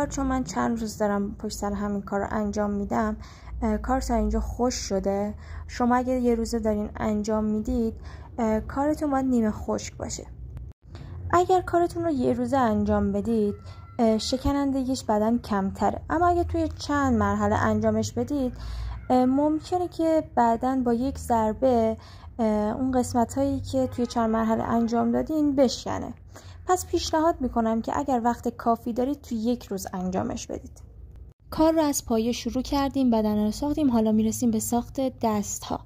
کار چون من چند روز دارم پشت سر همین کار رو انجام میدم، کار تا اینجا خوش شده. شما اگه یه روزه دارین انجام میدید، کارتون باید نیمه خشک باشه. اگر کارتون رو یه روزه انجام بدید، شکنندگیش بدن کمتره، اما اگه توی چند مرحله انجامش بدید، ممکنه که بعداً با یک ضربه اون قسمت هایی که توی چند مرحله انجام دادین بشکنه. پس پیشنهاد میکنم که اگر وقت کافی دارید توی یک روز انجامش بدید. کار رو از پایه شروع کردیم، بدن رو ساختیم، حالا میرسیم به ساخت دست ها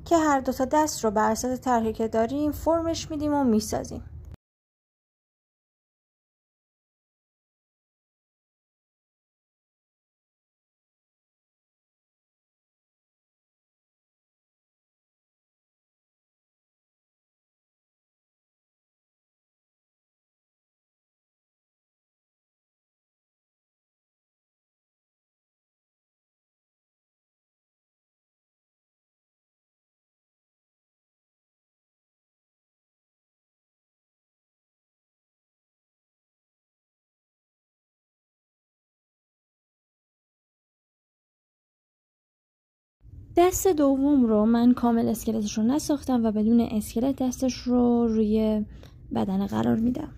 که هر دو تا دست رو بر اساس طرحی که داریم فرمش میدیم و میسازیم. دست دوم رو من کامل اسکلتش رو نساختم و بدون اسکلت دستش رو روی بدن قرار میدم.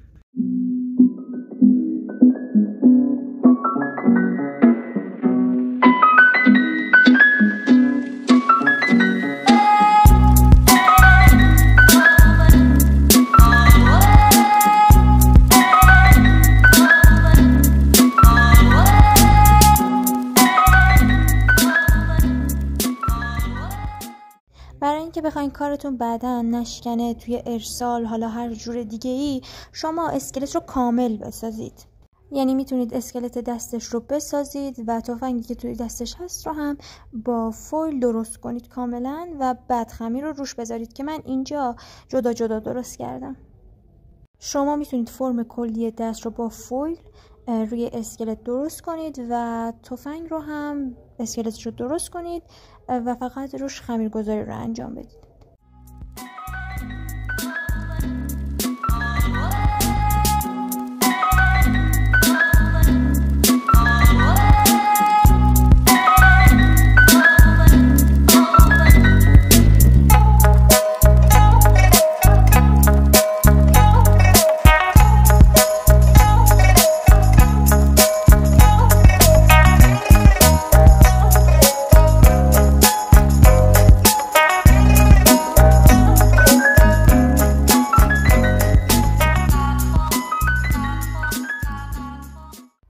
برای اینکه بخواین کارتون بعداً نشکنه توی ارسال، حالا هر جور دیگه ای، شما اسکلت رو کامل بسازید. یعنی میتونید اسکلت دستش رو بسازید و تفنگی که توی دستش هست رو هم با فویل درست کنید کاملا و بعد خمیر رو روش بذارید که من اینجا جدا جدا درست کردم. شما میتونید فرم کلی دست رو با فویل روی اسکلت درست کنید و تفنگ رو هم اسکلتش رو درست کنید و فقط روش خمیر گذاری رو انجام بدید.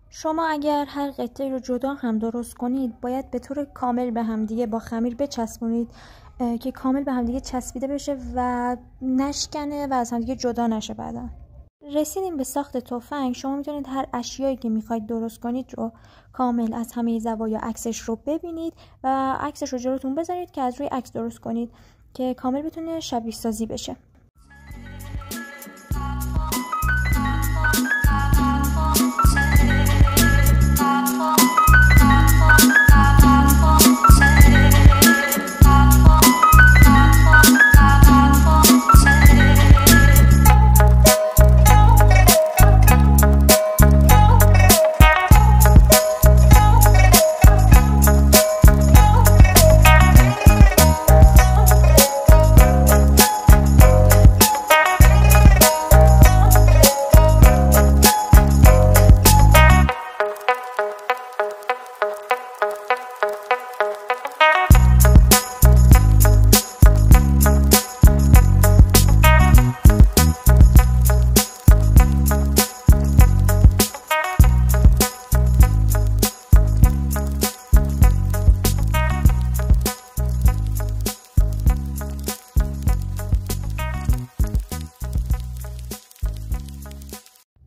شما اگر هر قطعه رو جدا هم درست کنید، باید به طور کامل به همدیگه با خمیر بچسبونید که کامل به همدیگه چسبیده بشه و نشکنه و از همدیگه جدا نشه. بعدا رسیدیم به ساخت تفنگ. شما میتونید هر اشیایی که میخواید درست کنید رو کامل از همه زوایا عکسش رو ببینید و عکسش رو جلوتون بذارید که از روی عکس درست کنید که کامل بتونه شبیه سازی بشه.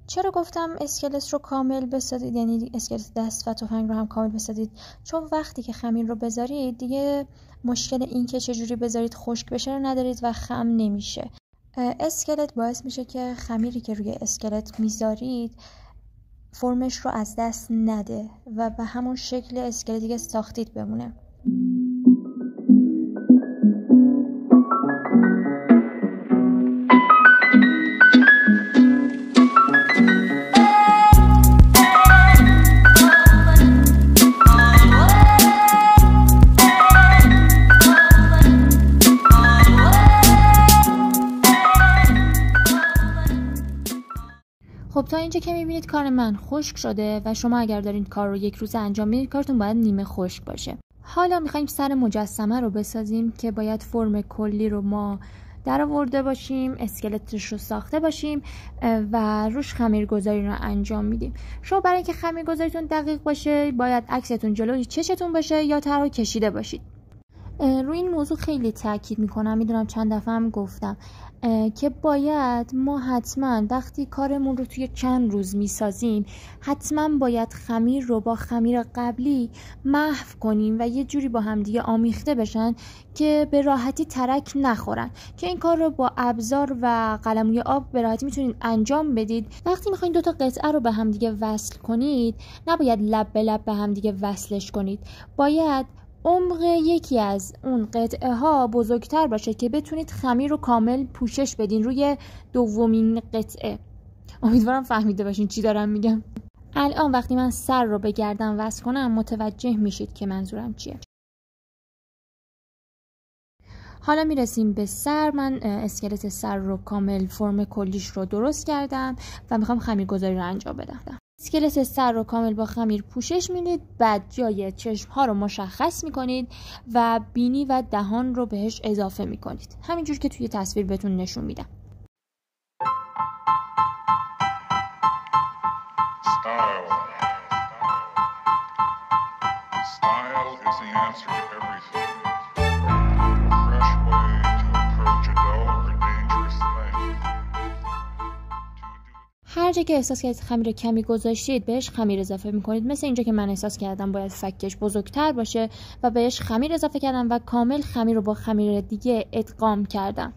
چرا گفتم اسکلت رو کامل بسازید، یعنی اسکلت دست و تفنگ رو هم کامل بسازید؟ چون وقتی که خمیر رو بذارید دیگه مشکل این که چجوری بذارید خشک بشه رو ندارید و خم نمیشه. اسکلت باعث میشه که خمیری که روی اسکلت میذارید فرمش رو از دست نده و به همون شکل اسکلتی که ساختید بمونه. تا اینجا که میبینید کار من خشک شده و شما اگر دارین کار رو یک روز انجام میدید کارتون باید نیمه خشک باشه. حالا میخوایم سر مجسمه رو بسازیم که باید فرم کلی رو ما در آورده باشیم، اسکلتش رو ساخته باشیم و روش خمیرگذاری رو انجام میدیم. شما برای اینکه خمیرگذاریتون دقیق باشه باید عکستون جلوی چشتون باشه یا طرح کشیده باشید. روی این موضوع خیلی تاکید میکنم، میدونم چند دفعه هم گفتم که باید ما حتما وقتی کارمون رو توی چند روز میسازیم حتما باید خمیر رو با خمیر قبلی محو کنیم و یه جوری با همدیگه آمیخته بشن که به راحتی ترک نخورن، که این کار رو با ابزار و قلموی آب به راحتی میتونید انجام بدید. وقتی میخواین دوتا قطعه رو به همدیگه وصل کنید نباید لب به لب به همدیگه وصلش کنید، باید عمق یکی از اون قطعه ها بزرگتر باشه که بتونید خمیر رو کامل پوشش بدین روی دومین قطعه. امیدوارم فهمیده باشین چی دارم میگم. الان وقتی من سر رو به گردن وصل کنم متوجه میشید که منظورم چیه. حالا میرسیم به سر. من اسکلت سر رو کامل فرم کلیش رو درست کردم و میخوام خمیرگذاری رو انجام بدم. اسکلت سر رو کامل با خمیر پوشش میدید، بعد جای چشم ها رو مشخص میکنید و بینی و دهان رو بهش اضافه میکنید، همینجور که توی تصویر بهتون نشون میدم. هر جا که احساس کردید خمیر کمی گذاشتید بهش خمیر اضافه میکنید. مثل اینجا که من احساس کردم باید فکش بزرگتر باشه و بهش خمیر اضافه کردم و کامل خمیر رو با خمیر دیگه ادغام کردم.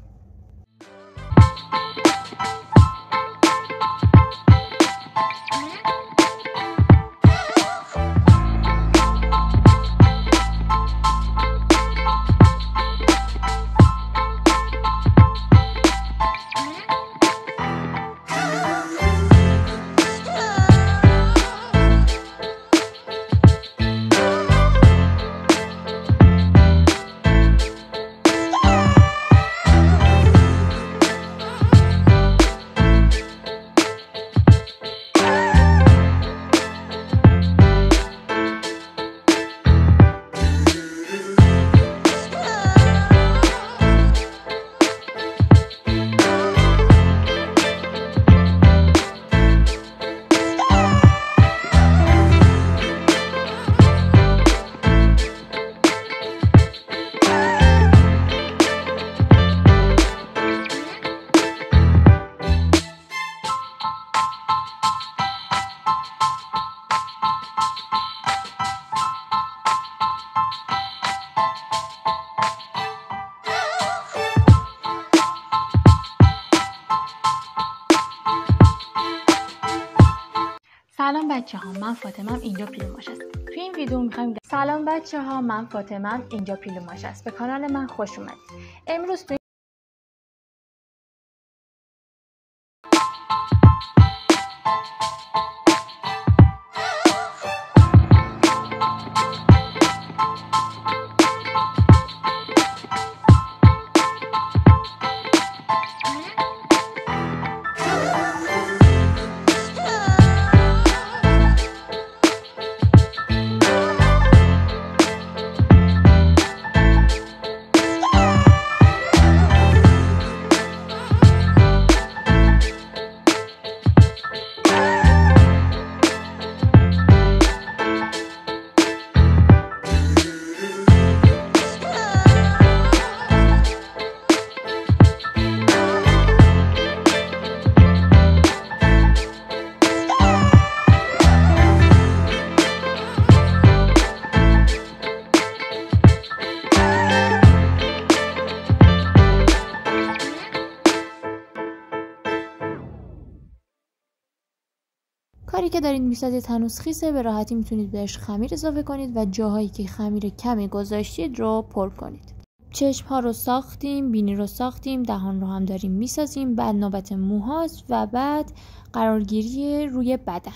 سلام بچه‌ها، من فاطمه‌ام، اینجا پیلوماش است. توی این ویدیو می‌خوایم سلام بچه‌ها، من فاطمه‌ام، اینجا پیلوماش است. به کانال من خوش اومدید. امروز کاری که دارید میسازید هنوز خیسه، به راحتی میتونید بهش خمیر اضافه کنید و جاهایی که خمیر کمی گذاشتید رو پر کنید. چشم ها رو ساختیم، بینی رو ساختیم، دهان رو هم داریم میسازیم، بعد نوبت موهاست و بعد قرارگیری روی بدن.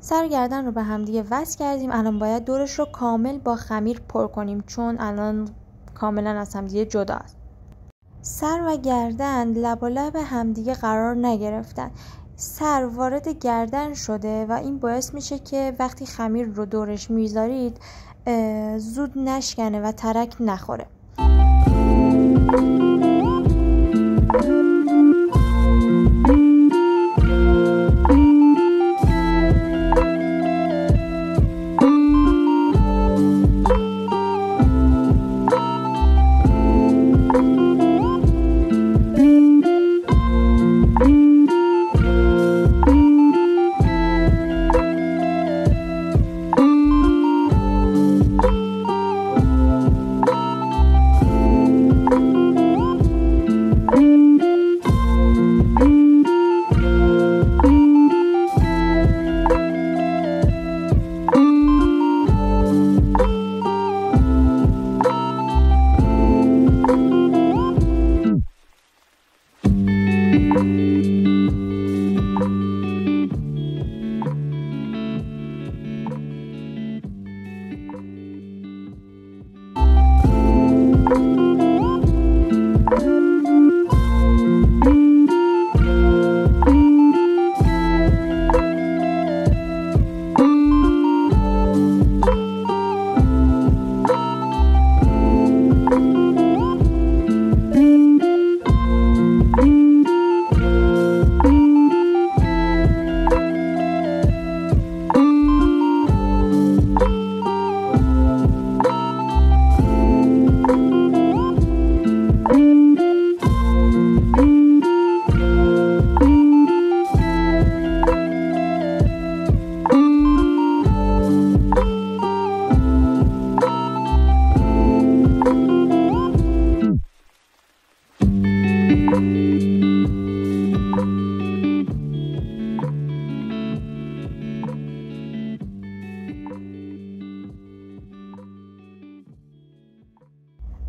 سر گردن رو به همدیگه وصل کردیم. الان باید دورش رو کامل با خمیر پر کنیم چون الان کاملا از همدیگه جدا است. سر و گردن لب و لب همدیگه قرار نگرفتن. سر وارد گردن شده و این باعث میشه که وقتی خمیر رو دورش میذارید زود نشکنه و ترک نخوره.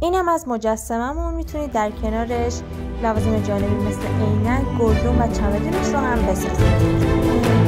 اینم از مجسممون. میتونید در کنارش لوازم جانبی مثل عینک، گلدون و چمدونش رو هم بسازید.